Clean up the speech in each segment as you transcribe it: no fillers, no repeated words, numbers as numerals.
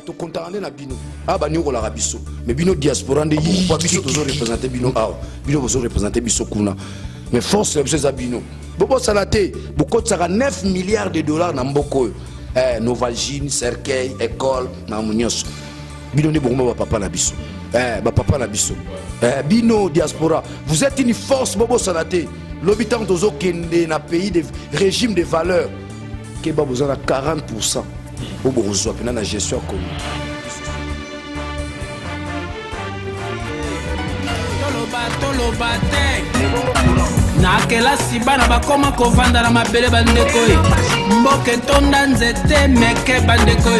to kontarande na bino aba ni okola biso mais bino diaspora nde yipa biso tozo représenter bino awa bino bozo représenter biso kuna mais force biso za bino bobo salate bokotsaka 9 milliards de dollars na mboko Novalgine cercueil école na munyoso bino nde bongo ba papa na biso ba papa na biso bino diaspora vous êtes une force bobo salate l'habitant tozo kende na pays de régime de valeurs que ba besoin à 40% au besoin pendant la gestion commune. Na kelasi bana bakoma kovanda na mabele bandeko mboke tonda nzete meke bandeko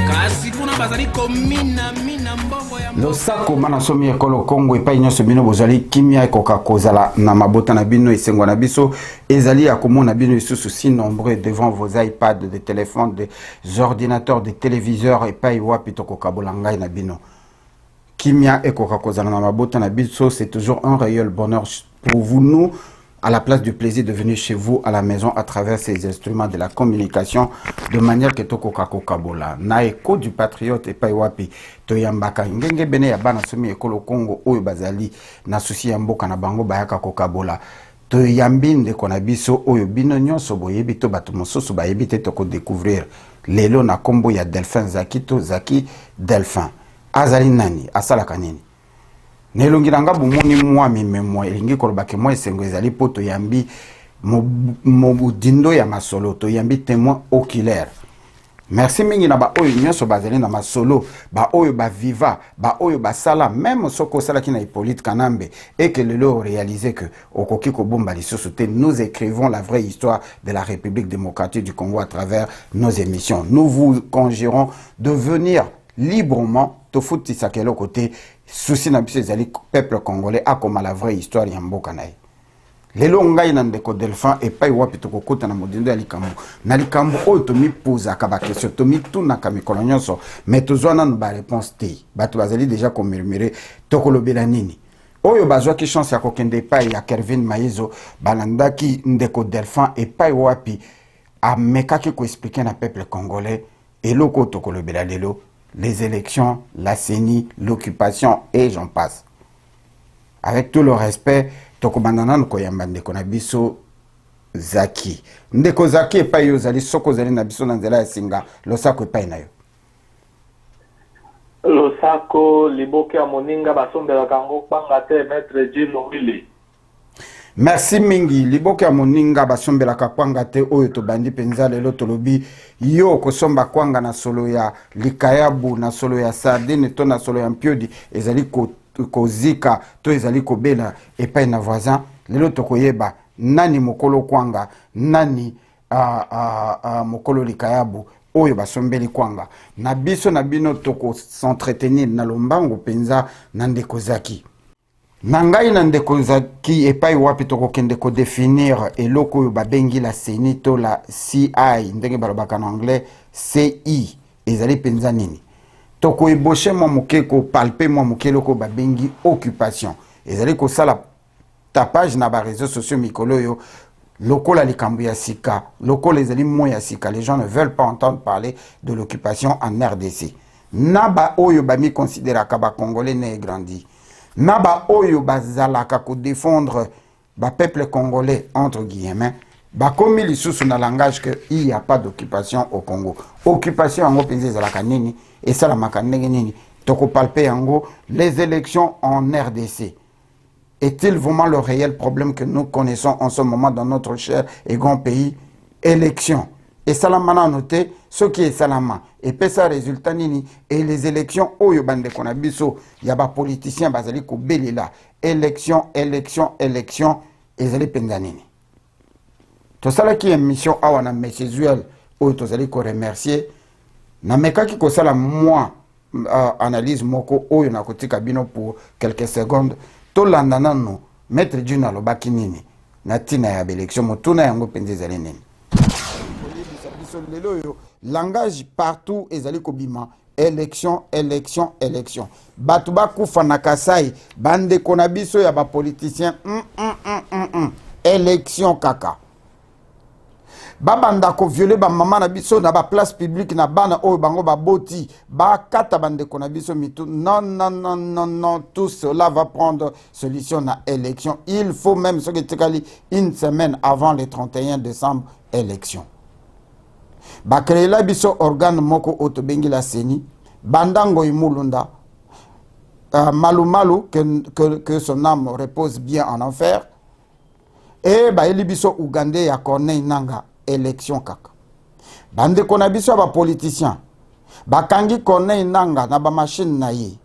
kasi kuna bazali komina mina mbongo ya losako mana somi ekolo Congo epai nyonso bino bozali kimia ekoka kozala na mabota na bino esengwa na biso ezali ya komona bino lisusu si nombreux devant vos iPads, des téléphones, des ordinateurs, des téléviseurs epai wapi tokokabola ngai na bino kimia ekoka kozala na mabota na biso. C'est toujours un réel bonheur pour vous, nous, à la place du plaisir de venir chez vous à la maison à travers ces instruments de la communication de manière que toko kabola na écho du patriote et paiwapi toyambaka ngenge bene ya bana somi ekolo Congo oyo bazali na susi ya mboka na bango bayaka kokabola toyambinde kona biso oyo bino nyonso boyebi to bato mosusu bayebi te toko découvrir lelo na kombo ya Delphin Zaki to Zaki Delphin azali nani asalaka nini nelongiranga bumuni mwami memwa elingi kolobake mwa esengo ezali po toyambi mobudindo ya masolo toyambi témoin oculaire. Merci mingi na ba oyo nyonso bazali na masolo ba oyo ba viva ba oyo basala même soko sala ki na Hippolyte Kanambe et que le lot réalisé que okoki ko bomba lisusu te nous écrivons la vraie histoire de la République démocratique du Congo à travers nos émissions. Nous vous conjurons de venir librement to futi sakelo côté souci na biso ezali peuple congolais a comme la vraie histoire ya mboka na ye lelo ngai na ndeko Delphin epai wapi tokokota na modindo ya likambo na likambo oyo tomipoza ka ba question tomituna ka mikolo nyonso mais tozwana na ba réponse te bato bazali déjà komurmurer tokolobela nini oyo bazwaki chance ya kokende epai ya Kervin Maizo balandaki ndeko Delphin epai wapi amekaki ko expliquer na peuple congolais eloko tokolobela lelo les élections, la CENI, l'occupation et j'en passe. Avec tout le respect, tokomandana nkoyamba ndeko na biso Zaki. Ndeko Zaki epai yo zali soko zali na biso na nzela ya singa losako epai na yo. Losako liboke ya moninga basombela kango panga te maître Jino Willy. Merci mingi liboke ya moninga basombela kwanga te oyo to bandi penza lelo tolobi yo kosomba kwanga na solo ya likayabu na solo ya sardine to na solo ya mpiodi ezali kozika to ezali kobela epai na voisin lelo tokoyeba nani mokolo kwanga nani mokolo likayabu oyo basombeli kwanga na biso na bino toko s'entretenir na lombango penza na ndeko Zaki. Nangai na ndeko Zaki epai wapi tokokende ko définir eloko oyo babengi la CENI to la CI ndenge balobaka na anglais CI ezali penza nini toko eboche mo moke ko palper mo moke loko babengi occupation ezali ko sala tapage na ba réseaux sociaux mikolo yo lokola likambo ya sika lokola ezali mo ya sika les gens ne veulent pas entendre parler de l'occupation en RDC naba oyo bami considéraka ba congolais né grandi naba oyo bazalaka ko défendre ba peuple congolais entre guillemets ba komi lisusu na langage que il y a pas d'occupation au Congo occupation yango penza ezalaka nini esalamaka ndenge nini toko palper yango les élections en RDC est-il vraiment le réel problème que nous connaissons en ce moment dans notre cher et grand pays élections et salamana a noté ce qui est salama et peut ça résultat nini et les élections oyo bande konabiso ya ba politiciens bazali ko belela élection ezali penza nini to sala ki émission awa na monsieur Zuel oyo tozali ko remercier na mekaki ko sala moi analyse moko oyo na kotika bino pour quelques secondes to landana no maître Djuna lobaki nini na tina ya élection motuna yango penza ezali nini langage partout ezali kobima élection batu bakufa na Kasai bande kona biso ya ba politicien élection kaka babanda ko violer ba maman na biso na ba place publique na bana oyo bango ba boti ba kata bande ko na biso mitu. Non non non non non, tout cela va prendre solution na élection. Il faut même ce que tikali une semaine avant le 31 décembre élection. Ba créer la biso organe moko otobengi la CENI bandango imulunda Malou Malou que son âme repose bien en enfer. Et ba elibiso Ougandais ya Corneille Nanga élection kaka. Bande konabiso ba politicien. Ba kangi Corneille Nanga na ba machine na ye.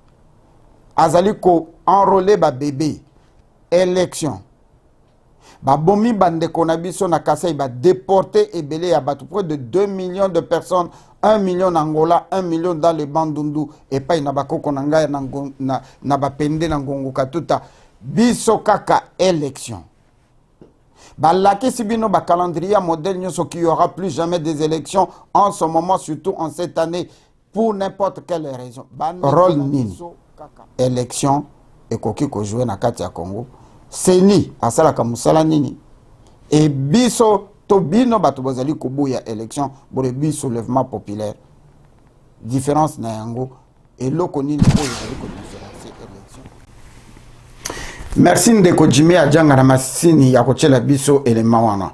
Azali ko enrôler ba bébé élection. Ba bomi bande konabiso na Kasai ba déporter ebele ya batu près de 2 millions de personnes, 1 million en Angola, 1 million dans les Bandundu et pas na ba koko nanga na ba pende na ngongo katuta biso kaka élection. Balaki Sibino ba calendrier modèle nyoso qu'il y aura plus jamais des élections en ce moment, surtout en cette année, pour n'importe quelle raison. Rôle nini élection et koki ko jouer na kati ya Congo. Seni asala kamusala nini et biso tobino bato bozali kobuya élection pour le biso soulèvement populaire. Différence na yango et loko nini ko ezali ko différencier élection. Merci ndeko Jimé Adjanga na masini ya kochela biso élément wana.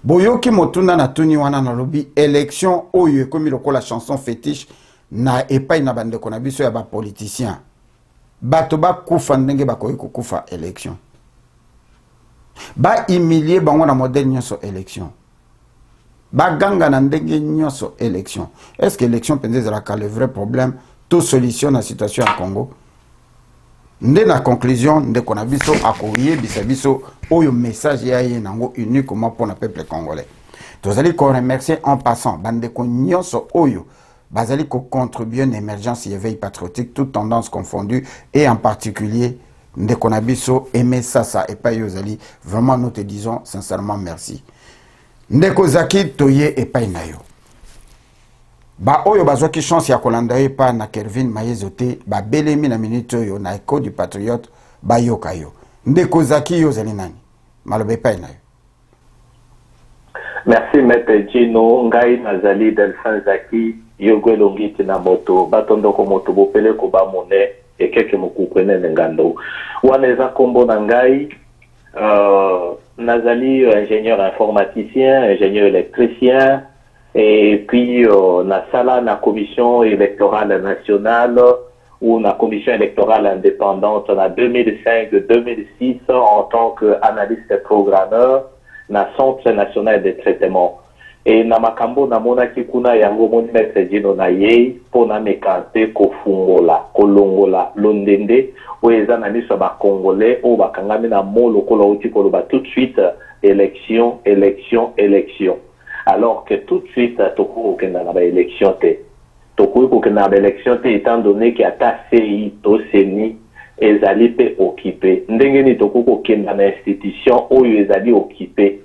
Boyoki motuna na tuni wana na lobi élection oyo ekomi lokola chanson fétiche na epai na bandeko na biso ya ba politicien. Bato ba kufa ndenge bakoyi kokufa élection. Ba humilier bango na modèle nyonso élection. Ba ganga na ndenge nyonso élection. Est-ce que l'élection pense ezalaka le vrai problème? Tout solution na situation à Congo. Nde na conclusion nde kona biso akoye biso oyo message ya ye nango uniquement pour le peuple congolais. Tozali ko remercier en passant bande ko nyonso oyo bazali ko contribuer à l'émergence et éveil patriotique toutes tendances confondues et en particulier nde kona biso aimer ça et pas yozali vraiment nous te disons sincèrement merci. Nde ko zaki toye et pas nayo. Ba oyo bazwaki chance ya kolanda ye pa na Kelvin Mayezote ba belemi na minute oyo na Echo du Patriote ba yoka yo ndeko zaki yo zali nani malobe pa na yo. Merci Maître Gino ngai nazali Delphin Zaki yogo elongiti na moto batondo ko moto bopele ko ba mone ekeke mokukwene ngando wana eza kombo na ngai nazali ingénieur informaticien, ingénieur électricien. Et puis, na sala na commission électorale nationale ou na commission électorale indépendante na 2005-2006 en tant qu'analyste programmeur na Centre national de traitement. Et na makambo na mona kikuna yango moni Maître Gino na ye pona mekante ko fungola, kolongola, londende ou eza na miso ba congolais ou ba kangami na molo kolo uti kolo ba tout de suite élection, élection, élection. Alors que tout de suite, toko okenda na ba élection te. Toko okenda na ba élection te étant donné qu'il y a ta CI, to CENI, ezali pe occupé. Ndenge ni toko okenda na institution oyo ezali occupé.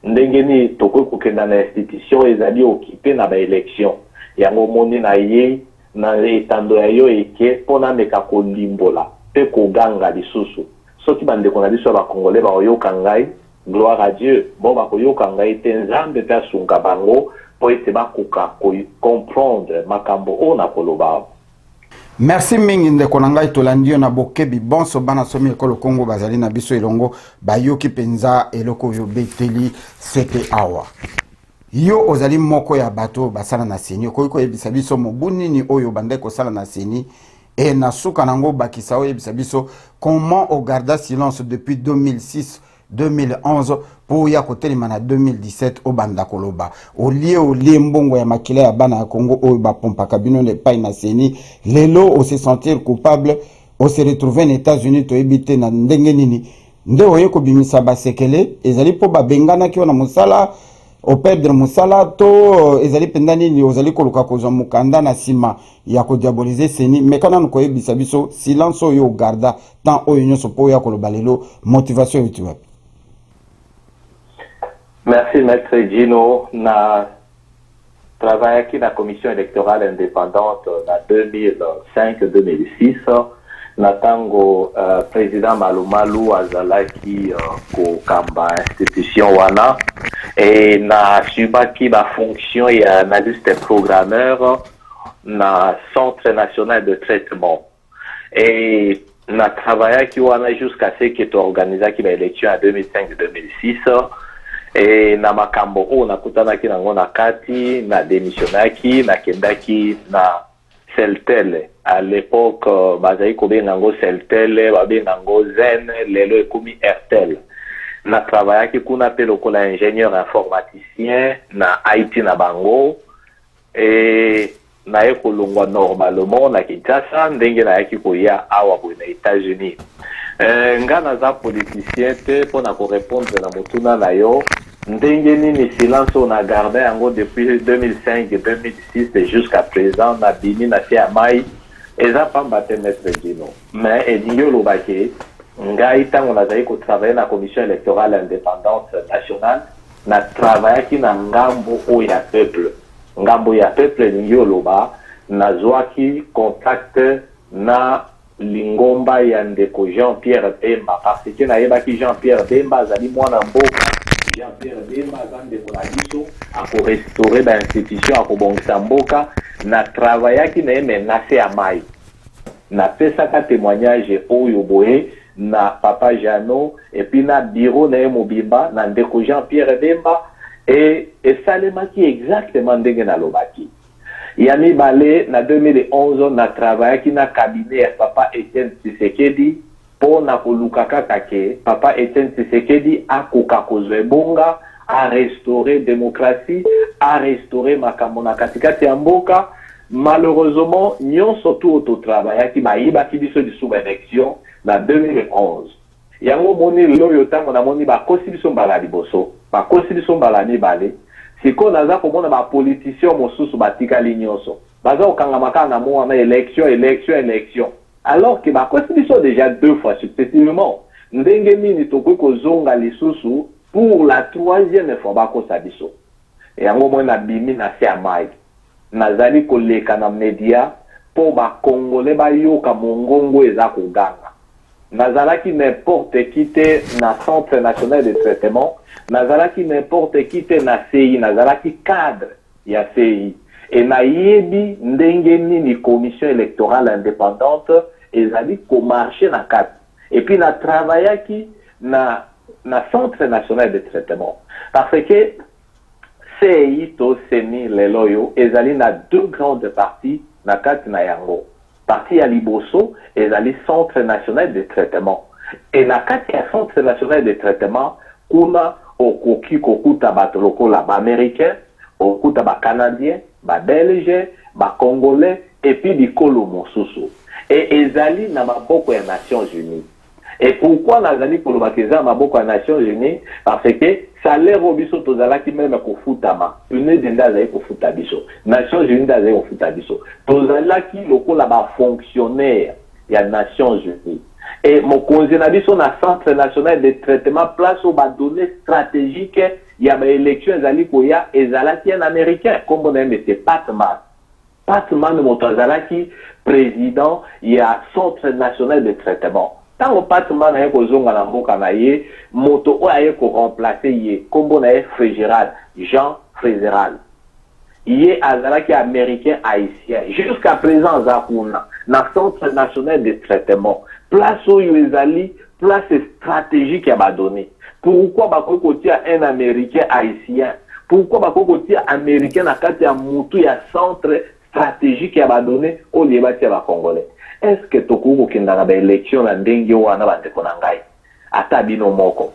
Ndenge ni toko okenda na institution ezali occupé na ba élection. Yango moni na ye na etando ya yo eke pona meka ko limbola pe ko ganga lisusu. Soki bande kona biso ba congolais ba oyo kangai. Gloire à Dieu. Bon, bah, koyo kanga ite nzambe pe asunga bango po ete bakuka ko comprendre makambo ona koloba. Merci mingi ndeko na ngai tolandio na bokebi bonso bana somi ekolo Congo bazali na biso elongo bayoki penza eloko yo beteli sete awa. Yo ozali moko ya bato basala na seni ko yebisa biso mobuni ni oyo bandeko sala na seni et na suka nango bakisa oyo yebisa biso comment on garda silence depuis 2006-2011 pour ya kotelema na 2017 au banda koloba au lieu mbongo ya makila ya bana ya Congo o ba pompa kabino le pay na seni lelo o se sentir coupable o se retrouver aux États-Unis to ebité na ndenge nini nde oye ko bimisa basekele ezali po ba bengana ki na musala o perdre musala to ezali pendani ni ozali koluka kozwa mukanda na sima ya ko diaboliser seni mekana ko ebisa biso silence oyo garda tant oyo nyoso po ya koloba lelo motivation yotiwa. Merci Maître Gino. Na travaillé à la commission électorale indépendante en 2005-2006. natango président Malumalu azalaki kokamba institution wana et na subaki ba fonction ya analyste programmeur na centre national de traitement et na travaillaki wana jusqu'à ce que tu organisaki ba élection en 2005-2006 et na makambo o nakutanaki nango na kati na démissionnaki na kendaki na Celtel. À l'époque, bazai kobengango Celtel, babengango Zen, lelo ekomi Airtel. Na travaillaki kuna pe lokola ingénieur informaticien na IT na bango et na ekolongwa normalement na Kinshasa ndenge na yaki koya awa bo na États-Unis. Nga naza politicien te pona ko répondre na motuna na yo ndenge nini silence on a gardé yango depuis 2005 et 2006 jusqu'à présent na bimi na fiamai eza pamba te maître Dino mais elingi lobake ngai tango nazali ko travailler na commission électorale indépendante nationale na travaillaki na ngambo o ya peuple elingi loba nazwaki contact na lingomba ya ndeko Jean-Pierre Bemba parce que nayebaki Jean-Pierre Bemba azali mwana mboka Jean-Pierre Bemba azande pour biso ako restaurer ba institution ako bongisa mboka na travaillaki na menacé ya mai na pesaka témoignage oyo boye na papa Jano et puis na bureau na mobimba na ndeko Jean-Pierre Bemba et salemaki exactement ndenge na lobaki ya mibale na 2011 na travaillaki na cabinet ya papa Etienne Tshisekedi pour na kolukaka kake papa Etienne Tshisekedi akoka kozwe bonga a restaurer démocratie a restaurer makambo na katikati ya mboka malheureusement nyonso tout auto travail ki bayibaki biso lisuba élection na 2011 yango moni loyo tango na moni ba kosi biso mbala liboso ba kosi biso mbala mibale siko naza komona ba politicien mosusu batikali nyonso baza okanga makana na mo na élection alors que bakosi biso déjà 2 fois successivement ndenge nini tokwe kozonga lisusu pour la 3e fois bakosa biso yango mona bimi na sia mai nazali koleka na media po ba congolais bayoka mongongo eza koganga nazalaki n'importe qui te na centre national de traitement nazalaki n'importe qui te na CI nazalaki cadre ya CI et na yebi ndenge nini commission électorale indépendante ezali ko marcher na kati et puis na travaillaki na centre national de traitement parce que CI to seni leloyo ezali na 2 grandes parties na kati na yango partie ya liboso ezali centre national de traitement et na kati ya centre national de traitement kuna okoki kokuta bato lokola ba américain okuta ba canadien ba belge ba congolais et puis bikolo mosusu et ezali na maboko ya Nations Unies. Et pourquoi nazali kolobakeza maboko ya Nations Unies? Parce que salaire obiso tozalaki même kofutama une denda azali kofuta biso Nations Unies azali kofuta biso tozalaki lokola ba fonctionnaire ya Nations Unies et mokonzi na biso na centre national de traitement place au ba données stratégiques ya ba élection ezali koya ezalaki un américain comme na monsieur Patman moto azalaki président ya centre national de traitement tango Patman aye kozonga na mboka na ye moto o aye ko remplacer ye kombo na ye Jean Frézeral ye azalaki américain haïtien jusqu'à présent zakuna na centre national de traitement place oyo ezali place stratégique ya ba donné pourquoi bakoki kotia un américain haïtien pourquoi bakoki kotia américain na kati ya mutu ya centre stratégique ya ba donné o liebati ya ba congolais est-ce que tokoki kokenda na ba élection na ndenge wana bandeko na ngai ata bino moko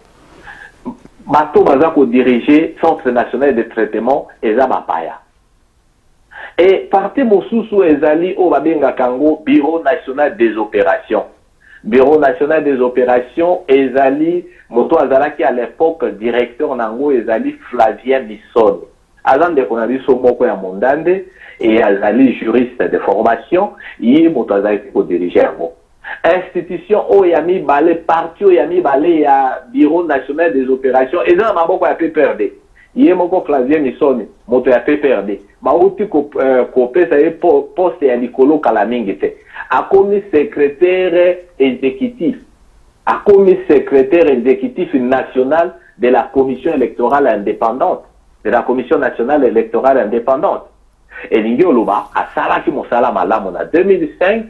bato baza ko diriger centre national de traitement eza bapaya et parti mosusu ezali o babenga kango bureau national des opérations ezali moto azalaki à l'époque directeur nango ezali Flavien Misson azande kona biso moko ya mondande et azali juriste de formation ye moto azalaki ko diriger yango institution o ya mibale parti o ya mibale ya bureau national des opérations eza na maboko ya PPRD ye moko Flavien Misson moto ya PPRD mauti ko pesa ye poste ya likolo kala mingi te a commis secrétaire exécutif national de la commission électorale indépendante, de la commission nationale électorale indépendante. Et Lingi Oluba a salaki mosala malamu na 2005,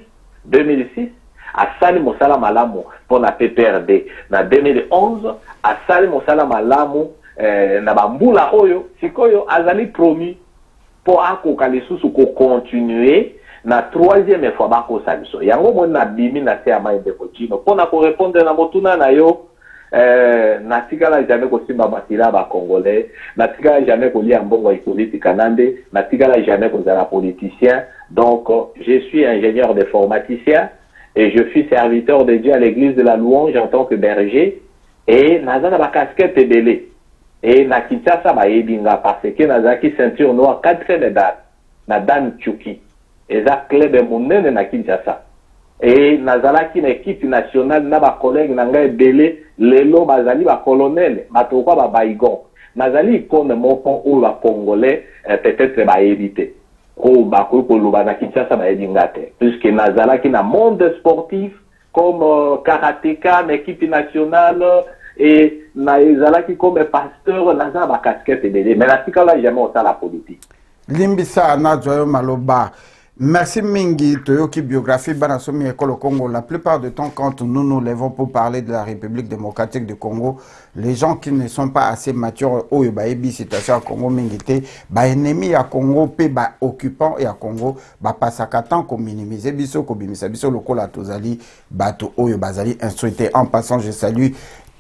2006, a sali mosala malamu pour la PPRD na 2011, a sali mosala malamu na bambula oyo, sikoyo azali promis pour akoka lisusu ko continuer na troisième fois bako saliso. Yango mona bimi na te ama ndeko chino. Pona ko répondre na motuna na yo natikala jamais kosimba masila ba congolais, natikala jamais kolia mbongo ikoliti kanande, natikala jamais kozala politicien. Donc je suis ingénieur de informaticien et je suis serviteur de Dieu à l'église de la Louange en tant que berger et nazana ba casquette belé et na Kinshasa ba yebinga parce que nazaki ceinture noire 4e dan na Dan Tchuki eza club monene na Kinshasa. Et nazalaki na équipe nationale na ba collègue na ngai belé lelo bazali ba colonel matoko ba baigon nazali comme mon pont ou ba congolais peut-être ba éviter ko ba ko loba na Kinshasa ba edingate puisque nazalaki na monde sportif comme karatéka na équipe nationale et nazalaki comme pasteur nazala ba casquette belé mais na tikala jamais au la politique limbisa na joyo maloba. Merci Mingi, Toyoki Biographie, Banasomi École au Congo. La plupart du temps, quand nous nous lèvons pour parler de la République démocratique du Congo, les gens qui ne sont pas assez matures, oh, bah, situation à Congo, Mingité, bah, ennemi à Congo, bah, occupant et à Congo, bah, pas ça qu'attend qu'on minimise, biso, qu'on bimisa, biso, le col à Tozali, bah, to, oh, bazali, instruité. En passant, je salue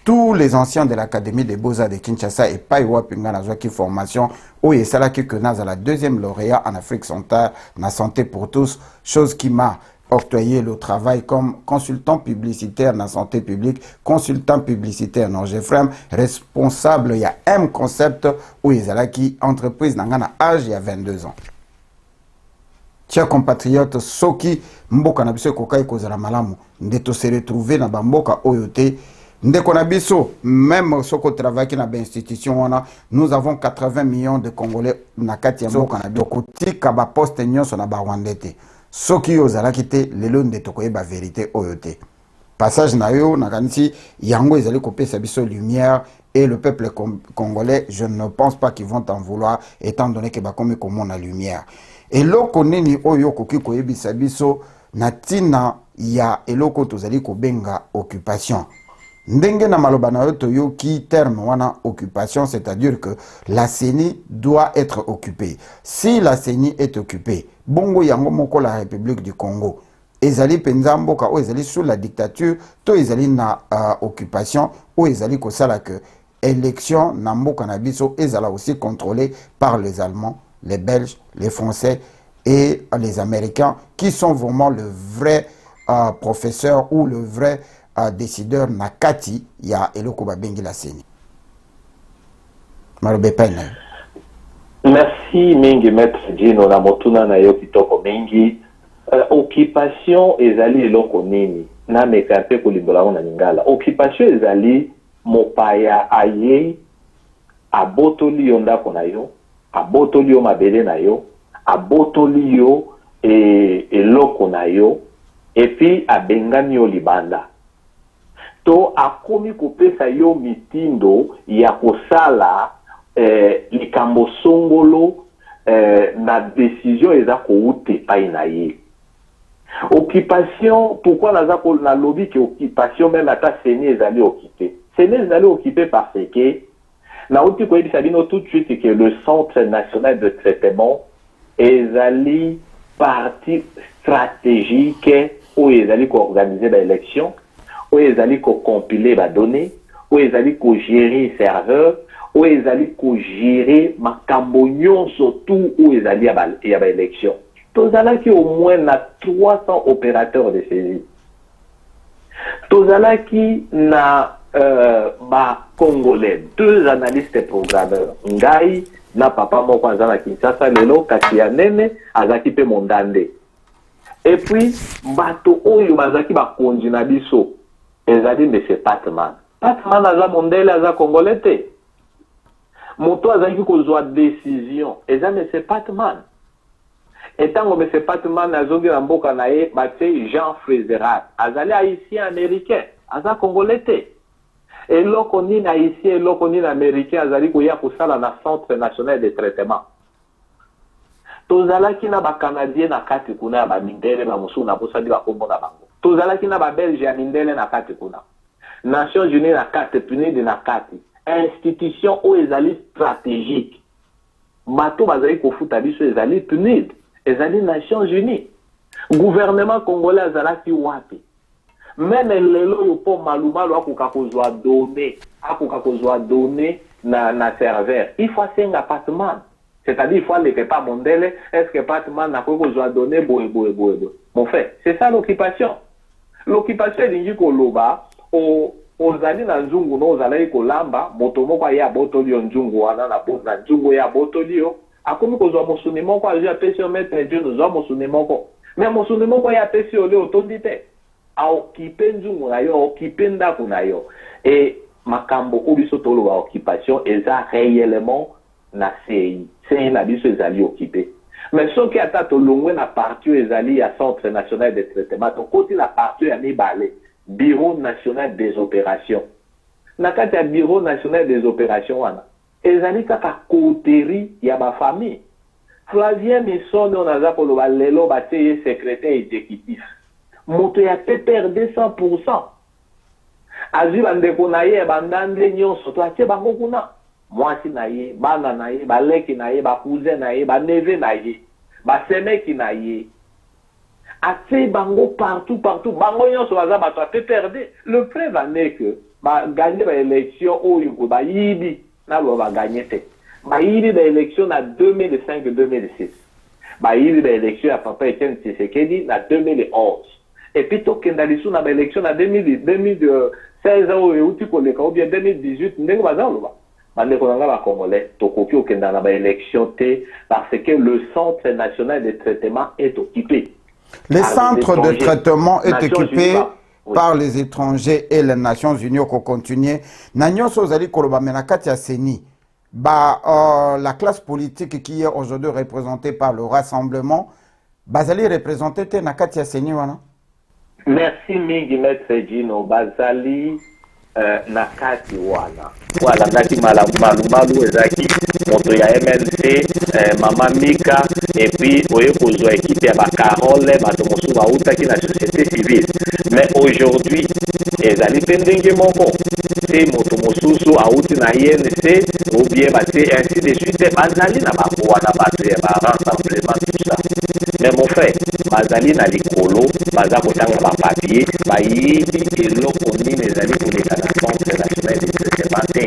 tous les anciens de l'Académie des Beaux-Arts de Kinshasa et Paiwa Pingana Zwaki Formation, où est Salaki Kenaz la deuxième lauréat en Afrique centrale, na santé pour tous, chose qui m'a octroyé le travail comme consultant publicitaire dans la santé publique, consultant publicitaire dans GFREM, responsable, il y a M Concept, où est Salaki entreprise dans un âge il y a 22 ans. Chers compatriotes, Soki, Mboka Nabiso Kokai Kozala Malamu, Ndeto se retrouver dans Bamboka Oyote, Ndeko na biso, même soko travail qui na ba institution wana, nous avons 80 millions de Congolais na kati ya mboka na biso kotika ba poste nyonso na ba Rwandete. Soki ozala kite lelo ndeto koyeba vérité oyote. Passage na yo na kanisi yango ezali kopesa biso lumière et le peuple congolais, je ne pense pas qu'ils vont en vouloir étant donné que ba komi komo na lumière. Et loko nini oyo koki koyebisa biso na tina ya eloko tozali kobenga occupation. Ndenge na maloba na yo ki terme wana occupation, c'est-à-dire que la CENI doit être occupée. Si la CENI est occupée, bongo yango moko la République du Congo, ezali penza mboka o ezali sous la dictature, to ezali na occupation, o ezali kosala que élection na mboka na biso ezala aussi contrôlée par les Allemands, les Belges, les Français et les Américains qui sont vraiment le vrai professeur ou le vrai décideur na kati ya eloko babengi la CENI. Marobe Pena. Merci mingi maître Dino na motuna na yo kitoko mingi. Occupation ezali eloko nini na mekape kolimbola na lingala. Occupation ezali mopaya aye abotoli yo ndako na yo, abotoli yo mabele na yo, abotoli yo eloko na yo et puis abengani yo libanda. To akomi kopesa yo mitindo ya kosala likambo songolo na décision eza koute pai na ye. Occupation, pourquoi na lobby que occupation même ata CENI ezali occupé. CENI ezali occupé parce que na outi ko yebisa bino tout de suite que le Centre national de traitement ezali partie stratégique où ezali ko organiser l'élection, où ezali ko compiler ba données, où ezali ko gérer serveur, où ezali ko gérer makambo nyonso tout où ezali ya ba élection. Tozalaki au moins na 300 opérateurs de saisie. Tozalaki na ba Congolais, 2 analystes et programmeurs. Ngai na papa moko azana Kinshasa lelo kasi ya nene azaki pe mondande. Et puis bato oyo bazaki ba konji na biso. Ezali monsieur Patman. Patman aza mondele aza Congolais te. Moto azaki kozwa décision. Eza monsieur Patman. Étant comme ce Patman Nazongi Namboka Nae, Mathieu Jean Frézerat, Azali haïtien américain, Aza congolais. Et l'on est haïtien, l'on est américain, Azali Kouya Koussala na Centre National de Traitement. Tozala ki na ba Canadien na kati kuna ba mindele ba musu na bosa di ba kombo na bango. Tozala ki na ba Belge ya mindele na kati kuna. Nations Unies na kati, PNUD na kati. Institution ou ezali stratégique. Bato bazali kofuta biso ezali PNUD, ezali Nations Unies. Gouvernement congolais azalaki wapi. Même lelo yo po malumalu akuka kozwa donné na serveur. Il faut un appartement. C'est-à-dire, il faut aller pas mondele, est-ce que appartement n'a pas kozwa donné boy. Mon fait, c'est ça l'occupation. L'occupation est ko loba ozali na nzungu no ozali ko lamba moto moko ya botolio nzungu wana na nzungu ya botolio akomi kozwa mosuni moko aja pesi o maître Dieu no zwa mosuni moko mais mosuni moko ya pesi ole otondi te a occuper nzungu na yo occuper ndako na yo et makambo ko biso tolo wa occupation eza réellement na sei na biso ezali occupé mais ce qui ata to longwe na parti ezali ya Centre National de Traitement to côté la partie ya mibale Bureau National des Opérations. Nakati ya Bureau National des Opérations wana. Ezali kaka coterie ya ba famille. Flavien Misson on aza ko lo lelo ba teye secrétaire exécutif. Moto ya PPRD 100%. Azi bandeko na ye bandande nyonso to atie bango kuna. Mwasi na ye, bana na ye, baleki na ye, ba cousin na ye, ba neve na ye, ba semeki na ye. Assez bango partout. Bango yon so aza bato a PPRD. Le preuve en est que ba gagner l'élection au yuko ba yibi na lo ba gagner te. Ba yibi l'élection na 2005-2006. Ba yibi l'élection à Papa Etienne Tshisekedi na 2011. Et puis to kenda lisu na l'élection na 2016 ou utiko leka ou bien 2018 ndenge baza lo ba. Bande konanga ba congolais to koki okenda na ba élection te parce que le Centre National de Traitement est occupé. Les centres de traitement est occupé par les étrangers et les Nations Unies qui continuent. Nanyos Ozali Koloba Menakati Seni. La classe politique qui est aujourd'hui représentée par le Rassemblement, Bazali représenté Nakati Seni wana. Merci Mingi Maître Gino. Bazali Nakati wana. Voilà, Naki Malumalu Ezaki, moto ya MNC, Mama Mika, et puis Oye Kozo équipe ya Bakarole, Batomosu Bauta qui la société civile. Mais aujourd'hui, Ezali Pendenge Moko, c'est Motomosu Sou Aouti na INC, ou bien ainsi de suite, Bazali na Bakoana Batu ya Rassemblement, tout ça. Mais mon frère, Bazali na Likolo, Baza Kotanga ba papier, ba yibi eloko nini ezali koleka na Centre National de Traitement te.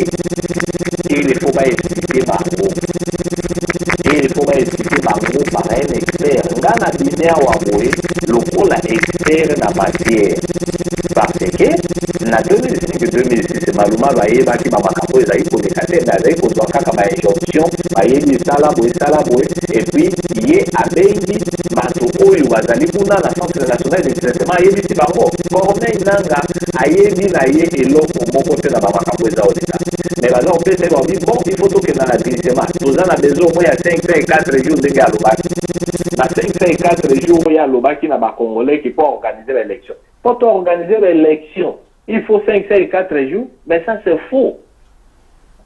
Il faut pas expliquer bango. Il faut pas expliquer bango par un expert. Ngana binea wa boye, lokola expert na matière. Parce que na 2005-2006 maluma bayeba ki ba makambo ezali koleka te, na ezali kozwa kaka ba injonction, bayebi sala boye, et puis ye abengi bato oyo bazali kuna na Centre National de Traitement ayebi si bango. Corneille Nanga ayebi na ye eloko moko te na ba makambo ezali koleka. Mais là, on peut se dire, bon, il faut que dans la glissement. Nous avons besoin au moins 5 et 4 jours de Galobaki. Dans 5 et 4 jours, il y a Lobaki dans les Congolais qui peut organiser l'élection. Pour organiser l'élection, il faut 5 et 4 jours, mais ça c'est faux.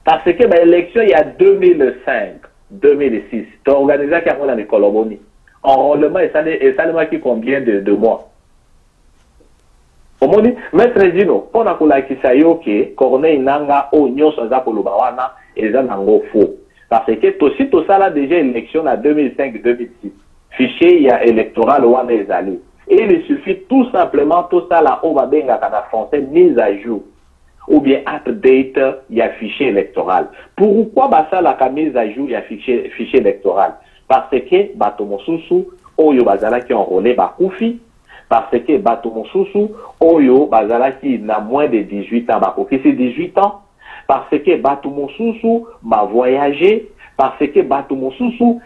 Parce que l'élection, il y a 2005, 2006. Tu as organisé dans les Colombonie. Enrôlement, et ça qui combien de mois? Omoni, Maître Gino, on a kolakisa yo ke Corneille Nanga o nyonso za koloba wana eza nango faux. Parce que to ça là déjà élection en 2005-2006. Fichier ya électoral wana ezali. Et il suffit tout simplement tout ça là on va benga kana français mise à jour ou bien update ya fichier électoral. Pourquoi ba ça la mise à jour ya fichier électoral? Parce que bato mosusu oyo bazala ki enrôlé ba kufi. Parce que bato mosusu oyo bazalaki na moins de 18 ans bakoki c'est 18 ans parce que bato mosusu ba voyager parce que bato mosusu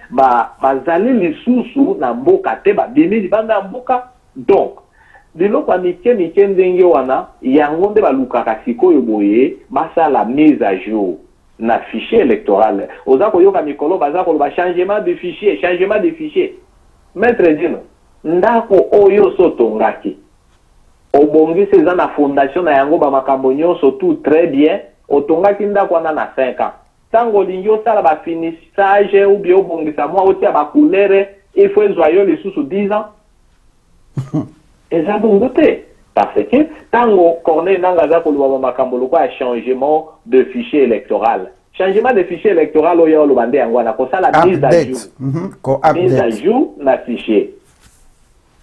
bazali lisusu na mboka te ba bimi libanda mboka donc biloko ya mike ndenge wana yango nde balukaka sikoyo boye basala mise à jour na fichier électoral oza koyoka mikolo baza koloba changement de fichier Maître Dino, ndako oyo sotongaki. Obongi seza na fondation na yango ba makambo nyonso tout très bien, otongaki ndako wana na 5 ans. Tango lingi osala ba finissage ou bien obongisa mwa otia ba couleur, il faut joyeux les sous 10 ans. Eza bongo te. Parce que tango Corneille Nangaza koluba makambo loko a changement de fichier électoral. Changement de fichier électoral oyo lo bande yango na ko sala mise à jour. Mise à jour na fichier.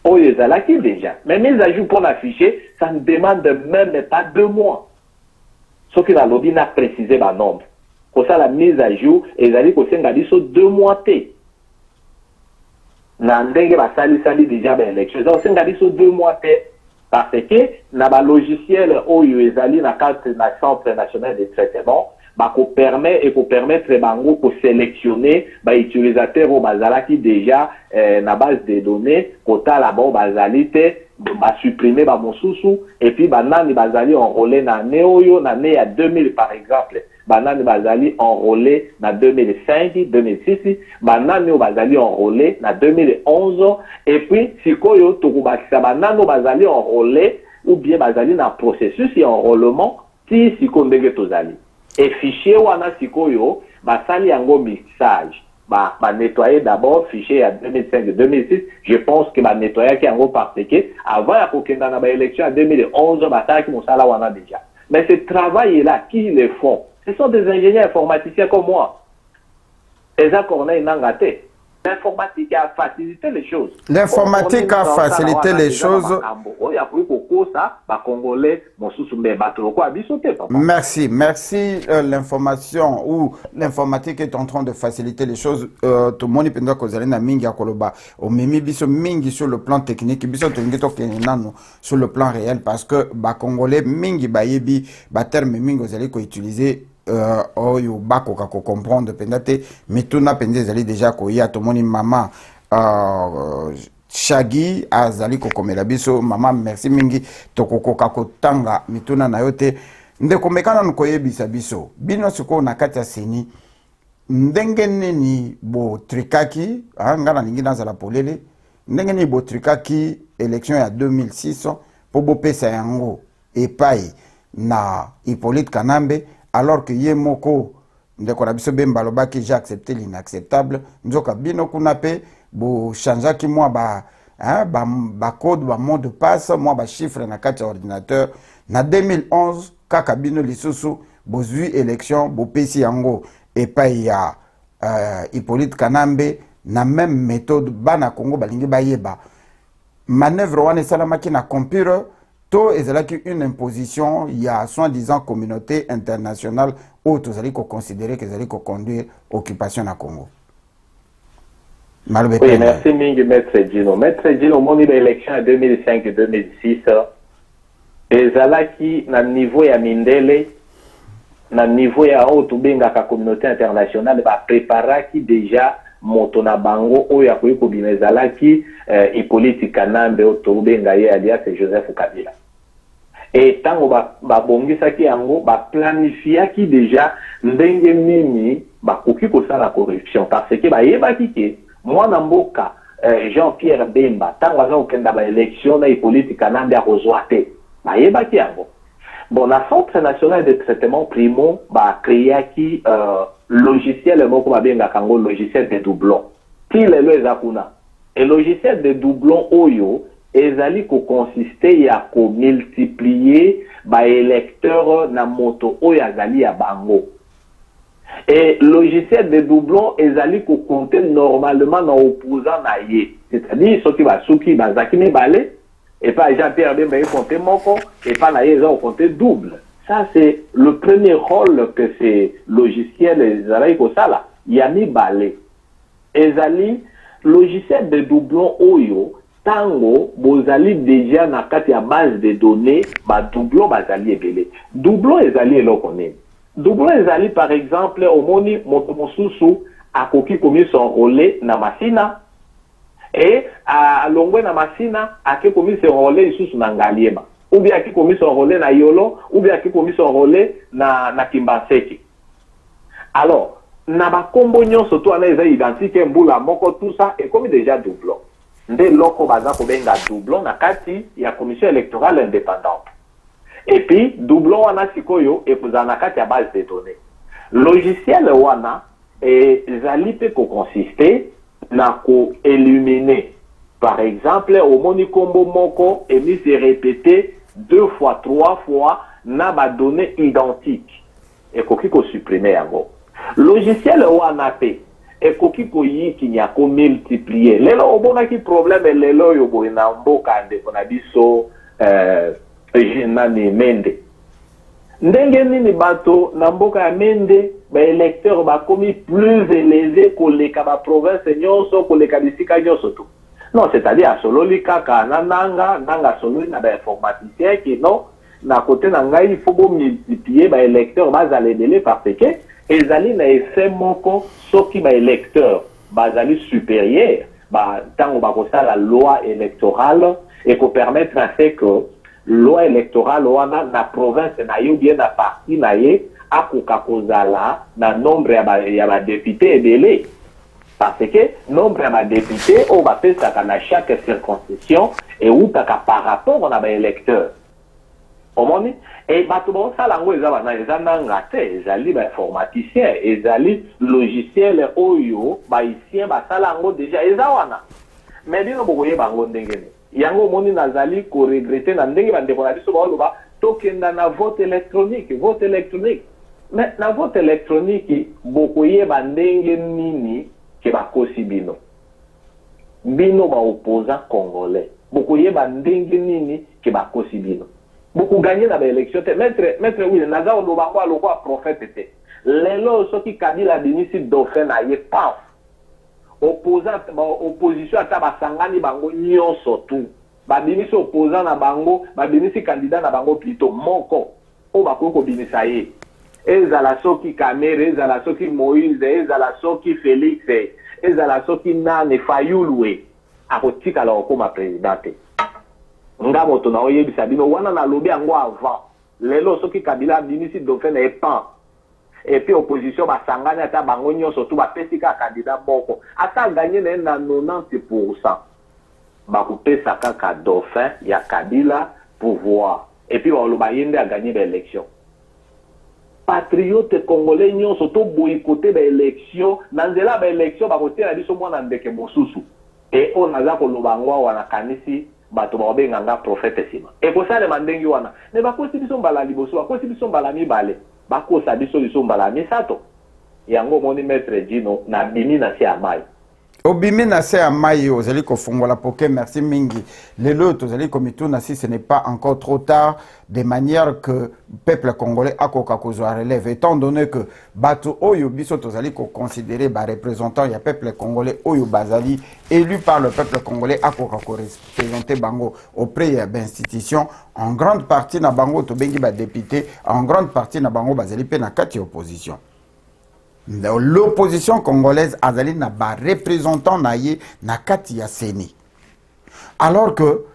Oyo ezalaki déjà. Mais mise à jour pour la fichier, ça ne demande même pas 2 mois. Ce que la lobby n'a précisé ba nombre. Ko sala mise à jour ezali ko senga biso 2 mois te. Na ndenge ba sali déjà ba élection. Ça senga biso 2 mois te. Parce que na ba logiciel oyo ezali na carte na centre national de traitement ba ko permettre bango ko sélectionner ba utilisateur au bazala qui déjà na base de données kota la bon bazali te ba supprimer ba mosusu et puis ba nani bazali enrôlé na neoyo na né à 2000 par exemple banani bazali enrôlé na 2005 2006 banani bazali enrôlé na 2011 et puis sikoyo tokubakisa banani bazali enrôlé ou bien bazali na processus et enrôlement ti siko ndenge tozali et fichier wana sikoyo basali yango mixage ba nettoyer d'abord fichier à 2005 2006 je pense que ba nettoyer ki yango parce que avant ya kokenda na ba élection en 2011 basali ki mosala wana déjà mais ce travail là qui le font. Ce sont des ingénieurs informaticiens comme moi. Eza Corneille Nangate. L'informatique a facilité les choses. L'informatique a facilité les choses. Merci, merci. L'information ou l'informatique est en train de faciliter les choses. Tout le monde peut dire que vous allez na mingi akoloba. Au mimi biso mingi sur le plan technique, biso tengito kenano sur le plan réel parce que ba congolais mingi ba yebi ba terme mingi vous allez ko utiliser oyo bako kako comprendre pendate mituna pende zali déjà ko ya tomoni mama Shagi azali ko komela biso mama merci mingi tokoko kako tanga mituna na yote ndeko mekana nkoyebisa biso bino siko na kati ya seni ndenge nini bo trikaki ngana ningi nazala polele ndenge nini bo trikaki élection ya 2006 po bo pesa yango epai na Hippolyte Kanambe alors que Yemoko ndeko na biso bemba lobaki j'ai accepté l'inacceptable nzoka bino kuna pe bo changeaki moi ba code ba mot de passe moi ba chiffre na kati ordinateur na 2011 kaka bino lisusu bo zui élection bo pesi yango epai ya Hippolyte Kanambe na même méthode bana Congo balingi bayeba manœuvre wana salamaki na computer to ezalaki une imposition il y a soi-disant communauté internationale où tous allez considérer que allez conduire occupation na Congo. Oui, merci mingi Maître Dino. Maître Dino, mon élection en 2005-2006 ezalaki na niveau ya mindele na niveau ya otubenga ka communauté internationale ba préparaki déjà moto na bango oyo akoyi kobima ezalaki Hippolyte Kanambe otubenga ye alias Joseph Kabila. Et tango babongisaki yango baplanifiaki déjà ndenge nini bakoki kosala corruption parce que bayebaki ke mwana mboka Jean-Pierre Bemba tango aza kokenda ba élection na Hippolyte Kanambe akozwa te bayebaki yango. Bon, la Centre national de traitement primo créaki logiciel moko babengaka yango logiciel de doublon ti lelo eza kuna et logiciel de doublon oyo ezali ko consister ya ko multiplier ba électeur na moto oyo azali ya bango et logiciel de doublon ezali ko compter normalement na opposant na ye c'est-à-dire ceux qui va souki bazaki mibale et pas Jean-Pierre Bemba y compter moko et pas na ye za compter double. Ça c'est le premier rôle que ces logiciels ezali ko sala ya mibale ezali logiciel de doublon oyo tango bozali déjà na kati ya base de données ba doublon bazali ebele doublon ezali eloko nini doublon ezali par exemple omoni moto mosusu akoki komi s'enrôler na masina et a longwe na masina ake komi s'enrôler lisusu na ngaliema ou bien ake komi s'enrôler na yolo ou bien ake komi s'enrôler na Kimbanseki. Alors na ba kombo nyonso to ana eza identique mbula moko tout ça et comme déjà doublon. nde loko baza kobenga doublon na kati ya commission électorale indépendante. Et puis doublon wana sikoyo ekozala na kati ya base de données. Logiciel wana ezali pe ko consister na ko éliminer par exemple au moni kombo moko et se répéter 2 fois 3 fois na ba données identiques et koki ko supprimer yango. Logiciel wana pe et koki ko yi ki nya ko multiplier lelo obona ki problème lelo yo bo na mboka ande kona biso nani mende ndenge nini bato na mboka ya mende ba électeurs ba komi plus élevés koleka ba province nyonso koleka bisika nyonso to. Non, c'est-à-dire à sololi kaka na nanga sololi na ba informaticien qui non na côté na ngai il faut multiplier ba électeurs bazali délai parce que ezali na effet moko soki ba électeurs bazali supérieur ba tango ba ko la loi électorale et ko permettre à fait que loi électorale wana na province na yo bien na parti na ye akoka kozala na nombre ya ba député délai parce que nombre ya députés on va faire ça dans chaque circonscription et où par rapport à ba électeurs omoni et bato bon ça lango eza nanga te ezali ba informaticien ezali logiciel oyo ba isien ba sala ngo déjà eza wana mais bino bokoye bango ndenge yango moni nazali ko regretter na ndenge bande ko na biso ba loba tokenda na vote électronique mais na vote électronique bokoye bandenge nini ke bakosi bino ba opposant congolais bokoye bandenge nini ke bakosi bino beaucoup gagné dans l'élection. Maître oui, naza on doit voir le roi prophète était. Lelo soki Kabila binisi dauphin na ye paf. Opposition à tabasangani bango nyonso tout. Ba binisi opposant na bango, ba binisi candidat na bango plutôt moko. O ba ko binisa ye. Ezala soki Kamere, ezala soki Moïse, ezala soki Félix, ezala soki Nane Fayulwe. Akotika la okoma présidente. Nga moto na oyebisa bino wana na lobi yango avant lelo soki Kabila binisi dauphin na pan et puis opposition ba sangani ata bango nyonso tout ba pesika candidat moko ata gagné na 90% ba kupesa kaka dauphin ya Kabila pouvoir et puis on loba yende a gagné l'élection. Patriote congolais nyonso to boycotter ba élection na nzela ba élection ba kotela biso mwana ndeke mosusu et on aza ko loba ngwa wana kanisi bato babenga nga prophète sima e ko sale mandengi wana ne bakosi biso mbala liboso bakosi biso mbala mibale bakosa biso mbala misato yango moni maître Dino na bimi na se amai obimi na se amai ozali ko fongola poke merci mingi lelo tozali komituna si ce n'est pas encore trop tard de manière que peuple congolais akoka kozwa relève étant donné que bato oyo biso tozali ko considérer ba représentant ya peuple congolais oyo bazali élu par le peuple congolais akoka ko représenter bango auprès ya institution en grande partie na bango to bengi ba député en grande partie na bango bazali pe na kati opposition. L'opposition congolaise azali na ba représentant na ye na kati ya Seni. Alors que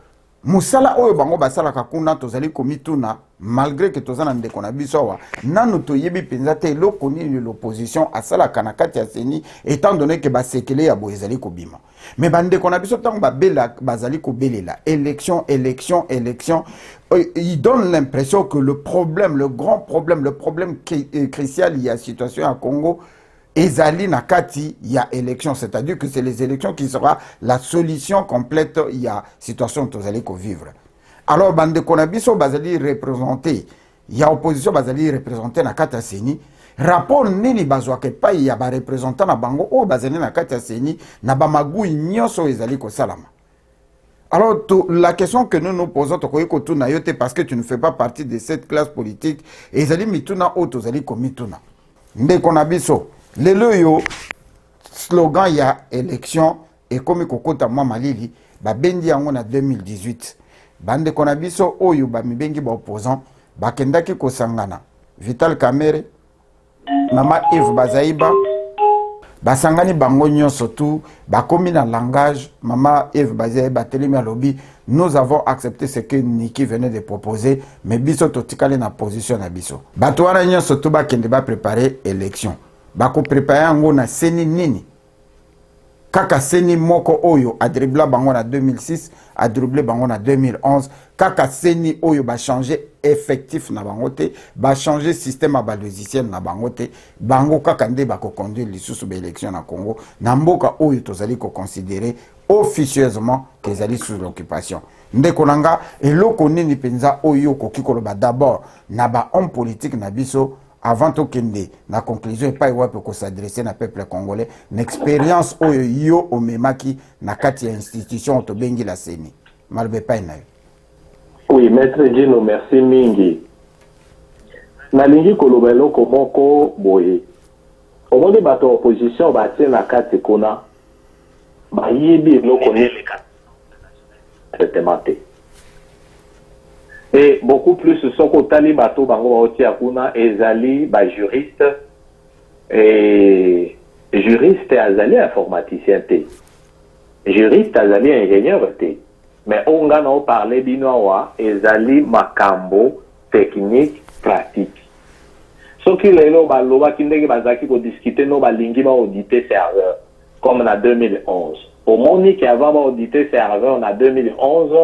musala oyo bango basala kakuna tozali komituna malgré que tozana ndeko na biso wa nanu toyebi penza te eloko nini l'opposition asala kana kati ya Seni étant donné que basekele ya bo ezali kobima. Mais bandeko na biso tango babela bazali kobelela élection il donne l'impression que le problème le problème crucial il y a situation à Congo ezali na kati ya élection, c'est-à-dire que c'est les élections qui sera la solution complète il y a situation tozali ko vivre. Alors bandeko na biso bazali représenter il y a opposition bazali représenter na kati ya Seni rapport nini bazwa ke pa ya ba représentant na bango o bazali na kati ya Seni na ba magui nyonso ezali ko salama. Alors la question que nous nous posons tokoyiko tuna yote parce que tu ne fais pas partie de cette classe politique ezali mituna o tozali ko mituna ndeko na biso lelo yo slogan ya élection et comme kokota mwa malili ba bendi yango na 2018 bande kona biso oyo ba mibengi ba opposant bakendaki kosangana Vital Kamerhe Mama Eve Bazaiba basangani bango nyonso tout bakomi na langage Mama Eve Bazaiba telemi alobi nous avons accepté ce que Niki venait de proposer mais biso totikali na position na biso bato wana nyonso tout bakende ba préparer élection bako préparer yango na Seni nini kaka seni moko oyo a dribla bango na 2006 a dribble bango na 2011 kaka seni oyo ba changer effectif na bango te ba changer système a ba logiciel na bango te bango kaka nde ba ko conduire lisusu ba élection na Congo na mboka oyo tozali ko considérer officieusement que ezali sous l'occupation ndeko nanga eloko nini penza oyo koki koloba d'abord na ba homme politique na biso avant to kende na conclusion pas wapi ko s'adresser na peuple congolais n'expérience oyo yo omemaki na kati ya institution to bengi la CENI malbe pa na. Oui, maître Dino, merci mingi. Nalingi koloba eloko moko boye. Omoni bato opposition batie na kati kuna bayibi eloko nini traitement te. Et beaucoup plus soko tali bato bango baoti akuna ezali ba juriste et juriste azali informaticien te. Juriste azali ingénieur te. Mais on a parlé binoa ezali makambo technique pratique. Ce qui est là baloba kindenge bazaki ko discuter no balingi ba auditer serveur comme en 2011. Au moment qui avant ba auditer serveur en 2011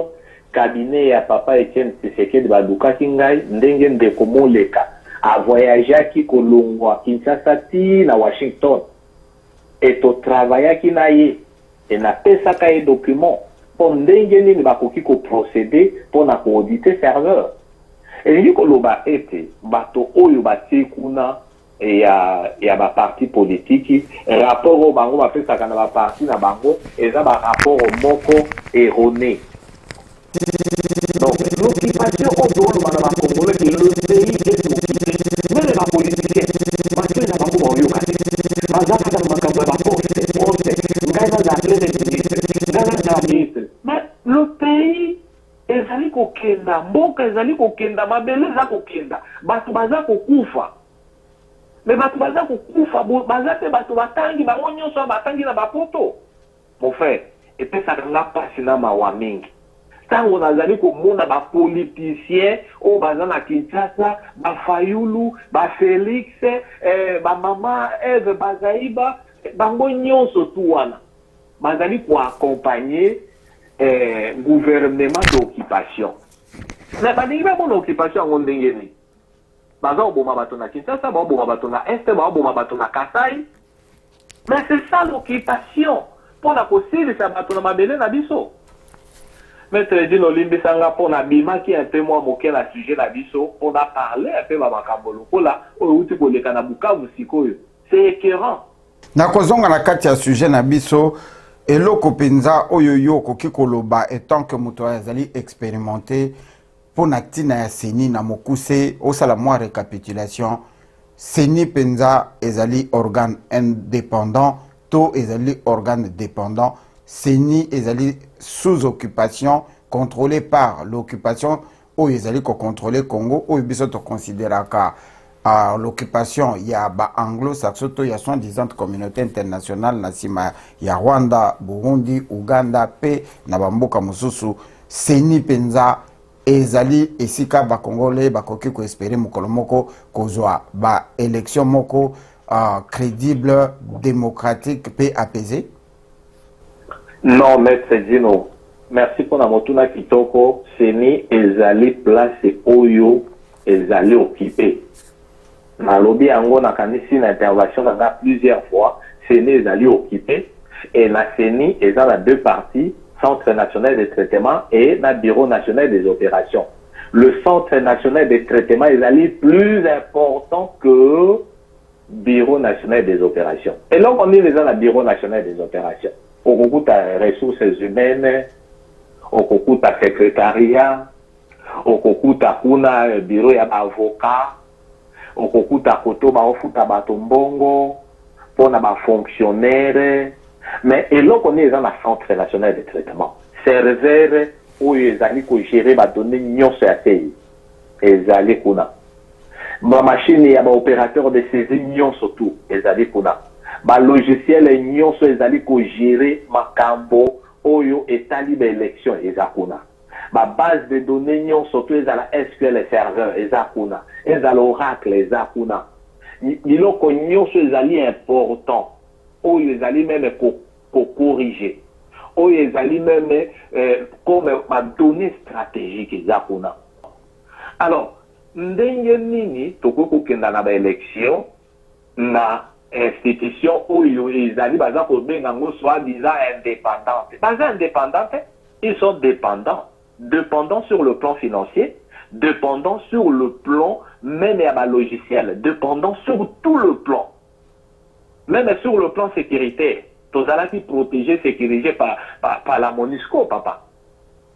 cabinet ya papa Etienne Tshisekedi baluka kingai ndenge ndeko moleka a voyager ki kolongwa Kinshasa ti na Washington et to travailler ki na ye et na pesa ka document pour ndenge nini bakoki ko procéder pour na ko auditer serveur et ni ko loba ete bato oyo bati kuna ya ba parti politique rapport au bango ba pesa kana ba parti na bango eza ba rapport moko erroné. Donc, l'occupation au dehors de Congolais, le pays est occupé. Même les politiciens, parce qu'ils n'ont pas beaucoup de yoga. Par exemple, dans le camp de la ministre. Mais le pays, ezali kokenda, mboka ezali kokenda, mabele za kokenda, batu baza kokufa. Mais batu baza kokufa, baza te batu batangi, bango nyonso batangi na bapoto. Mon frère, et puis ça n'a pas sina mawa mingi. Tango nazali komona ba politicien o baza na Kinshasa ba Fayulu ba Félix ba mama Eve Bazaiba bango nyonso tu wana bazali ko accompagner gouvernement d'occupation na baningi ba bona occupation ngo ndenge ni baza oboma bato na Kinshasa ba oboma bato na Est ba oboma bato na Kasai mais c'est ça l'occupation pour la kosilisa bato na mabele na biso. Maître Dino Limbisanga pour na bima qui un peu moins moqué la sujet la biso on a parlé un peu makambo là o uti ko leka na Bukavu sikoyo c'est écœurant na kozonga na kati ya sujet na biso eloko penza oyo yo koki koloba étant que moto azali expérimenté pour na tina ya CENI na mokuse osala moi récapitulation CENI penza ezali organe indépendant to ezali organe dépendant CENI ezali sous occupation contrôlé par l'occupation ou ezali ko contrôler Congo ou biso to considérer ka l'occupation il y a ba anglo-saxon to ya soi-disant communauté internationale na sima ya Rwanda, Burundi, Uganda pe na bamboka mosusu CENI penza ezali esika ba congolais ba koki ko espérer mokolo moko kozwa ba élection moko crédible, démocratique pe apaisée. Non, maître Dino, merci pour la motuna kitoko. CENI ezali place oyo ezali occupé. Na lobby ango na kanisi na intervention na plusieurs fois. CENI ezali occupé et la CENI est dans deux parties, Centre national de traitement et le Bureau national des opérations. Le Centre national de traitement ezali plus important que Bureau national des opérations. Et là on est dans le Bureau national des opérations. Au concours de ressources humaines, au concours de secrétariat, au concours de bureau d'avocat, au concours de koto ba ofuta batombongo, pour na ba fonctionnaire, mais et là on est dans la Centre national de traitement. Serveur où ils allaient gérer ba données nyonso ya pays. Ezali kuna. Ma machine ya ba opérateur de saisie nyonso tout, ezali kuna. Ba logiciel nyonso ezali ko gérer makambo oyo etali ba élection ezakuna. Ba base de données nyonso to ezala SQL serveur ezakuna. Ezala Oracle ezakuna. Biloko nyonso ezali important oyo ezali même ko pour corriger. Oyo ezali même comme ma donnée stratégique ezakuna. Alors, ndenge nini toko kokenda na ba élection na institution oyo ezali baza ko benga ngo soi-disant indépendante. Baza indépendante, ils sont dépendants sur le plan financier, dépendants sur le plan même à ma logiciel, dépendants sur tout le plan. Même sur le plan sécuritaire. Tozalaki protégé, sécurisé par la MONUSCO, papa.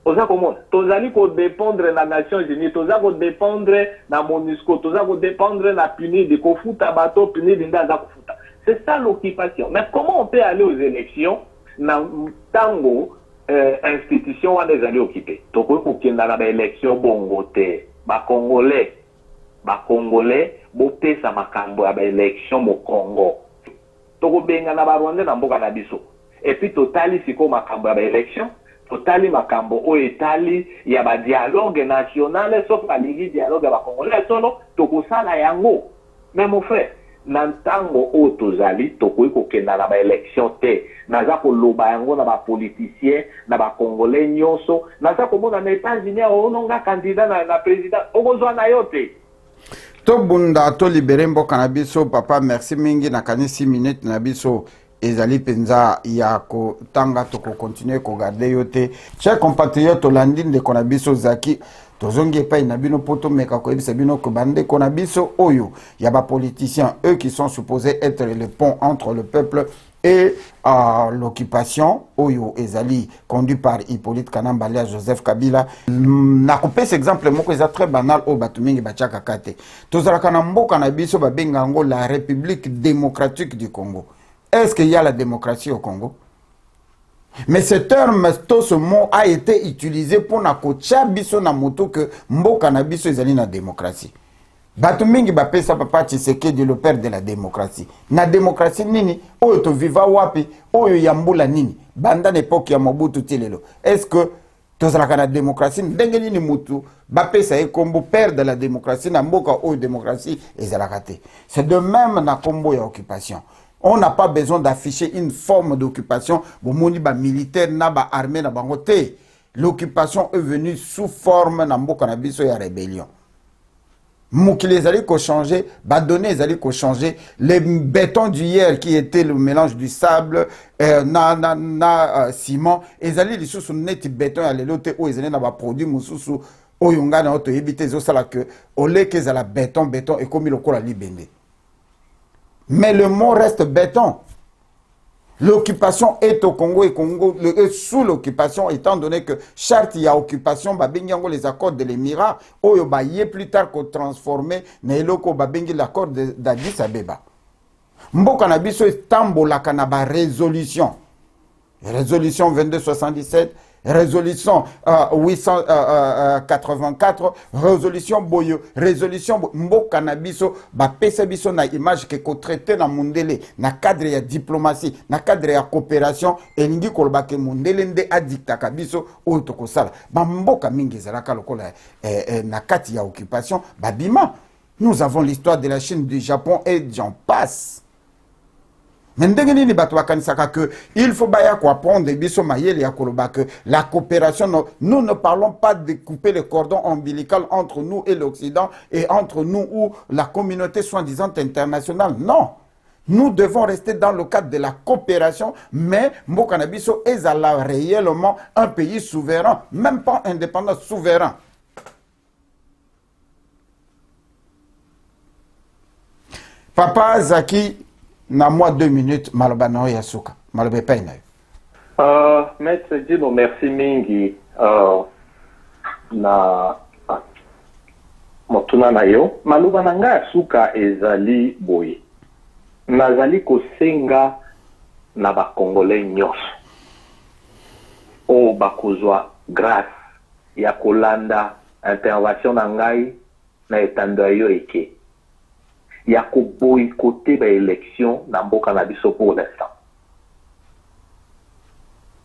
Oza comment? Tozali ko dépendre na Nations Unies, tozali ko dépendre na MONUSCO, tozali ko dépendre na PNUD, ko futa bato, PNUD ndaza ko futa. C'est ça l'occupation. Mais comment on peut aller aux élections na tango institution wana ezali occupé? Toko ko kenda na ba élection bongo te. Ba Congolais bo pesa makambo ya ba élection mo Congo. Toko benga na ba Rwanda na mboka na biso. Et puis totali siko makambo ya ba élection, totali makambo o etali ya ba dialogue national sauf la ligue dialogue ya ba Congolais solo toko sala yango. Mais mon frère, nantango o tozali toko ko kenda na ba élection te. Naza ko loba yango na ba politiciens, na ba Congolais nyonso, naza ko mona na États-Unis ononga candidat na président. Okozwa na yote. To bunda to libéré mboka na biso papa merci mingi na kani 6 minutes na biso ezali penza ya ko tanga to ko continuer ko garder yote. Chers compatriotes olandi ndeko na biso Zaki tozongi epai na bino poto meka ko ebisa bino ko bande ko na biso oyo ya ba politiciens eux qui sont supposés être le pont entre le peuple et l'occupation oyo ezali conduit par Hippolyte Kanamba alias Joseph Kabila. Na couper cet exemple moko eza très banal o batu mingi bachaka kate. Tozalaka na mboka na biso babenga ngo la République démocratique du Congo. Est-ce qu'il y a la démocratie au Congo? Mais ce terme, tout ce mot a été utilisé pour na kocha biso na moto que mboka na biso ezali na démocratie. Batu mingi bapesa papa Tshisekedi le père de la démocratie. Na démocratie nini? Oyo to viva wapi? Oyo yambula nini? Banda n'époque ya Mobutu Tilelo. Est-ce que tozalaka na démocratie ndenge nini mutu bapesa e kombo père de la démocratie na mboka oyo démocratie ezalaka te? C'est de même na kombo ya occupation. On n'a pas besoin d'afficher une forme d'occupation. Bomoni ba militaire na ba armée na bango te. L'occupation est venue sous forme na mboka na biso ya rébellion. Moukili les allés qu'on changer, badonné les allés qu'on changer, les bétons d'hier qui était le mélange du sable, ciment, les allés les sous net béton à l'autre où ils allaient dans produit moussou au yonga na auto éviter zo sala que au lait qu'ils à la béton et comme le cola libende. Mais le mot reste béton. L'occupation est au Congo et Congo est sous l'occupation étant donné que charte il y a occupation babingango les accords de l'Émirat oyo ba yé plus tard ko transformé na eloko babingi l'accord d'Addis Abeba. Mboka na biso tambola kana ba résolution 2277, résolution 884, résolution boyo, résolution mboka na biso ba pesa biso na image que ko traité na mundele na cadre ya diplomatie, na cadre ya coopération elingi koloba ke mundele nde adicta biso o to kosala. Ba mboka mingi zalaka lokola na kati ya occupation babima. Nous avons l'histoire de la Chine, du Japon et j'en passe. Mais il faut apprendre que la coopération, nous ne parlons pas de couper le cordon ombilical entre nous et l'Occident et entre nous ou la communauté soi-disant internationale. Non. Nous devons rester dans le cadre de la coopération, mais Mbokanabiso est réellement un pays souverain, même pas indépendant, souverain. Papa Zaki, na moi 2 minutes, malobano yasuka, malobe peina. Maître Dino, merci mingi na motuna na yo. Maloba nanga yasuka ezali boye. Nazali kosenga na ba Congolais nyonso. O bakozwa grâce ya kolanda intervention na ngai na etando yo eke. Ya ko boycotter ba élection na mboka na biso pour l'instant.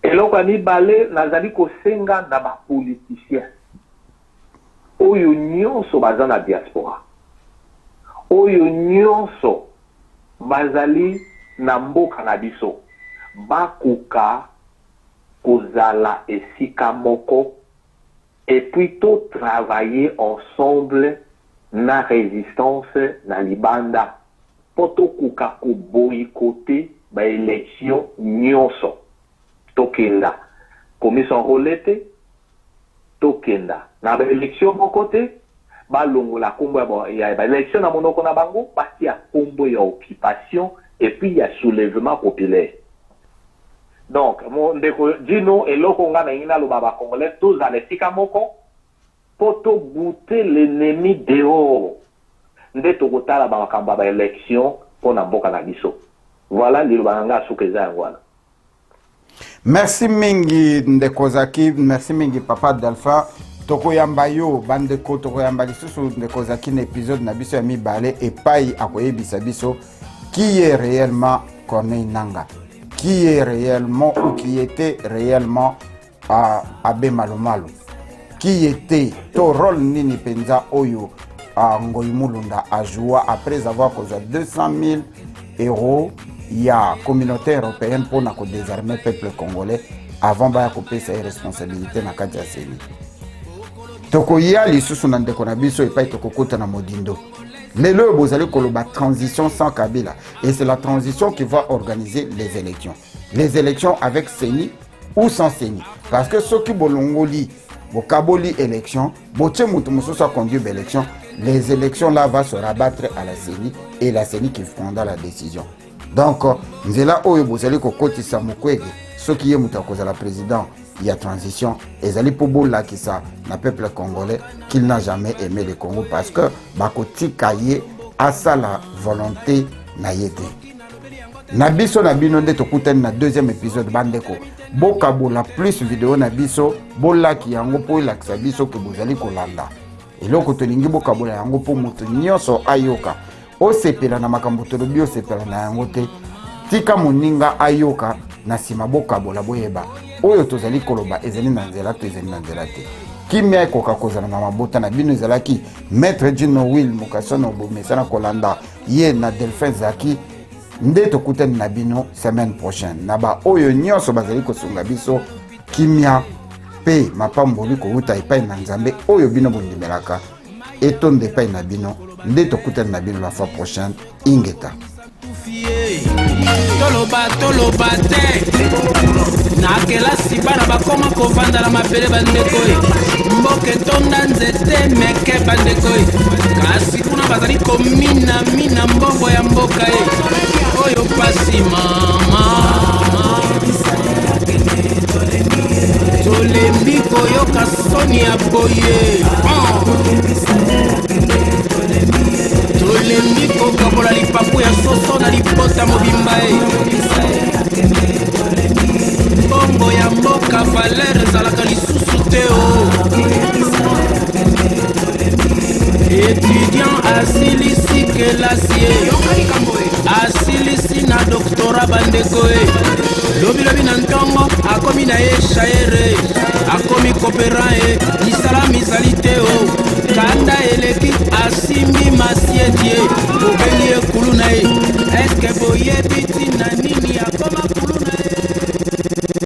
Eloko ni balé nazali ko senga na ba politiciens. Oyo nyonso baza na diaspora. Oyo nyonso bazali na mboka na biso. bakuka kozala esika moko et plutôt travailler ensemble na résistance na libanda poto kuka ko boycotter ba élection nyonso tokenda commission rolete tokenda na ba élection mokote balongola kombo ya ba élection na monoko na bango parti ya kombo ya occupation et puis il y a soulèvement populaire. Donc mon ndeko dino eloko nga na ina lo baba congolais tous à l'esika moko poto goûter l'ennemi dehors nde tokotala ba makamba ba élection pona mboka na biso. Voilà le banga sukeza ngwana. Merci mingi ndeko Zaki, merci mingi papa d'Alpha. Toko yamba yo bandeko toko yamba lisusu ndeko Zaki na épisode na biso ya mibale epai akoyebisa biso qui est réellement Corneille Nangaa, qui est réellement ou qui était réellement Abbé Malo Malo, qui était to rôle nini penza oyo Ngoyi Mulunda a joué après avoir causé 200 000 euros il y a communauté européenne pour na désarmer le peuple congolais avant de couper ses responsabilités na kati ya seni. Toko ya lisusu na ndeko na biso epai toko kota na modindo. Lelo bozali koloba transition sans Kabila et c'est la transition qui va organiser les élections. Les élections avec Seni ou sans Seni parce que ceux qui bolongoli bokaboli élection, boche mutu mususu a conduit l'élection, les élections là vont se rabattre à la Seni et la Seni qui prendra la décision. Donc, nzela oyo bozali kokotisa mukwege ceux qui mutu akoza la président il y a transition et zali pobola qui ça na peuple congolais qu'il n'a jamais aimé le Congo parce que bakoti kaye a ça la volonté na yete. Na biso na bino nde tokutani na deuxième épisode bandeko bokabola plus vidéo na biso bola ki yango po ilakisa biso ke bozali kolanda eloko tolingi bokabola yango po moto nyonso ayoka osepela na makambo tolobi osepela na yango te tika moninga ayoka na sima bokabola boyeba oyo tozali koloba ezali na nzela to ezali na nzela te kimia ekoka kozala na mabota na bino ezalaki maître Gino Will Mukasono bomesana kolanda ye na Delphin Zaki nde tokutani na bino semaine prochaine na ba oyo nyonso bazali kosunga biso kimia pe mapamboli kouta epai na nzambe oyo bino bondimelaka etonde epai na bino nde tokutani na bino la fois prochaine ingeta toloba te na kelasi bana bakoma kovanda na mabele bandeko mboka etonda nzete meke bandeko kasi kuna bazali komina mbongo ya mboka oyo pasi mama tolembi koyoka soni ya boye tolembi kokabola lipapu ya soso na lipota mobimba mbongo ya mboka valeur ezalaka lisusu te étudiant asilisi kelasi asilisi na doktora bandeko lobilobi na ntongo akomi na ye shaere akomi kopera misala mizali te kanda eleki asimbi masieti obengi ekulu na ye eske boyebi ntina nini akoma kulu na ye